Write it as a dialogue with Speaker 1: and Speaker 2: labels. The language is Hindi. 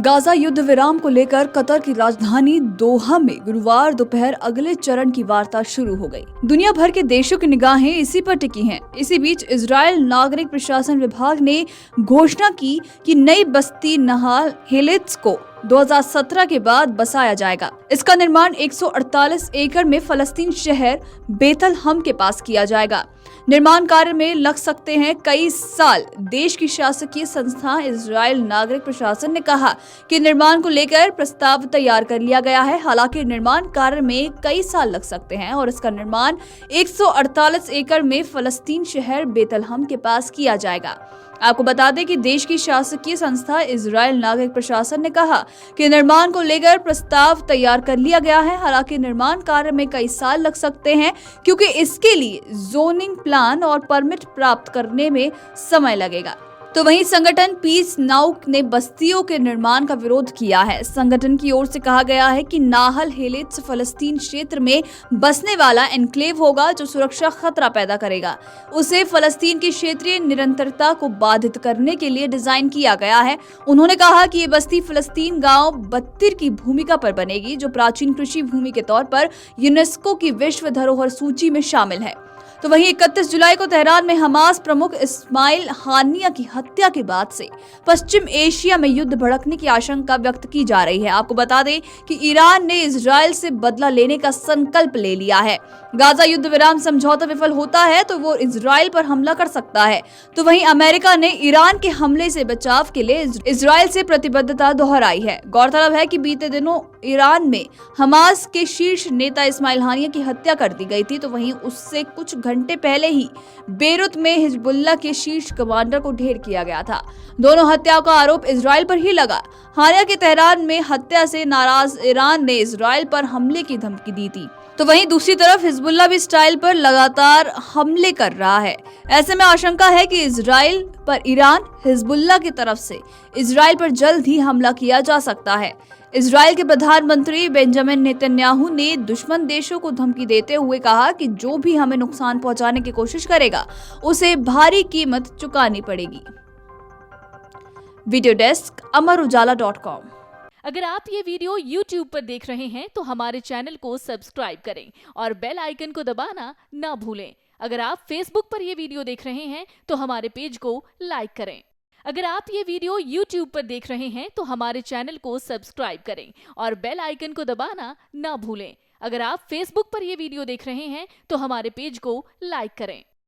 Speaker 1: गाजा युद्ध विराम को लेकर कतर की राजधानी दोहा में गुरुवार दोपहर अगले चरण की वार्ता शुरू हो गई। दुनिया भर के देशों की निगाहें इसी पर टिकी हैं। इसी बीच इजरायल नागरिक प्रशासन विभाग ने घोषणा की कि नई बस्ती नहाल हेलेत्स को 2017 के बाद बसाया जाएगा। इसका निर्माण 148 एकड़ में फलस्तीन शहर बेथलहम के पास किया जाएगा। निर्माण कार्य में लग सकते हैं कई साल। देश की शासकीय संस्था इजरायल नागरिक प्रशासन ने कहा कि निर्माण को लेकर प्रस्ताव तैयार कर लिया गया है। हालांकि निर्माण कार्य में कई साल लग सकते हैं और इसका निर्माण 148 एकड़ में फलस्तीन शहर बेथलहम के पास किया जाएगा। आपको बता दें कि देश की शासकीय संस्था इजरायल नागरिक प्रशासन ने कहा कि निर्माण को लेकर प्रस्ताव तैयार कर लिया गया है। हालांकि निर्माण कार्य में कई साल लग सकते हैं क्योंकि इसके लिए जोनिंग प्लान और परमिट प्राप्त करने में समय लगेगा। तो वहीं संगठन पीस नाउ ने बस्तियों के निर्माण का विरोध किया है। संगठन की ओर से कहा गया है कि नाहल हेलेत्स फलस्तीन क्षेत्र में बसने वाला एन्क्लेव होगा जो सुरक्षा खतरा पैदा करेगा। उसे फलस्तीन की क्षेत्रीय निरंतरता को बाधित करने के लिए डिजाइन किया गया है। उन्होंने कहा कि ये बस्ती फलस्तीन गांव बत्तीर की भूमिका पर बनेगी जो प्राचीन कृषि भूमि के तौर पर यूनेस्को की विश्व धरोहर सूची में शामिल है। तो वहीं 31 जुलाई को तेहरान में हमास प्रमुख इस्माइल हानिया की हत्या के बाद से पश्चिम एशिया में युद्ध भड़कने की आशंका व्यक्त की जा रही है। आपको बता दें कि ईरान ने इजरायल से बदला लेने का संकल्प ले लिया है। गाजा युद्ध विराम समझौता विफल होता है तो वो इजरायल पर हमला कर सकता है। तो वहीं अमेरिका ने ईरान के हमले से बचाव के लिए इजरायल से प्रतिबद्धता दोहराई है। गौरतलब है कि बीते दिनों ईरान में हमास के शीर्ष नेता इस्माइल हानिया की हत्या कर दी गई थी। तो वहीं उससे कुछ घंटे पहले ही बेरूत में हिजबुल्लाह के शीर्ष कमांडर को ढेर किया गया था। दोनों हत्याओं का आरोप इजरायल पर ही लगा। हानिया के तेहरान में हत्या से नाराज ईरान ने इजरायल पर हमले की धमकी दी थी। तो वहीं दूसरी तरफ हिजबुल्लाह भी इजरायल पर लगातार हमले कर रहा है। ऐसे में आशंका है कि इजरायल पर ईरान हिजबुल्लाह की तरफ से इजरायल पर जल्द ही हमला किया जा सकता है। इजरायल के प्रधानमंत्री बेंजामिन नेतन्याहू ने दुश्मन देशों को धमकी देते हुए कहा कि जो भी हमें नुकसान पहुंचाने की कोशिश करेगा उसे भारी कीमत चुकानी पड़ेगी। वीडियो डेस्क अमरुजाला.com।
Speaker 2: अगर आप ये वीडियो YouTube पर देख रहे हैं तो हमारे चैनल को सब्सक्राइब करें और बेल आइकन को दबाना ना भूलें। अगर आप Facebook पर ये वीडियो देख रहे हैं तो हमारे पेज को लाइक करें। अगर आप ये वीडियो YouTube पर देख रहे हैं तो हमारे चैनल को सब्सक्राइब करें और बेल आइकन को दबाना ना भूलें। अगर आप Facebook पर ये वीडियो देख रहे हैं तो हमारे पेज को लाइक करें।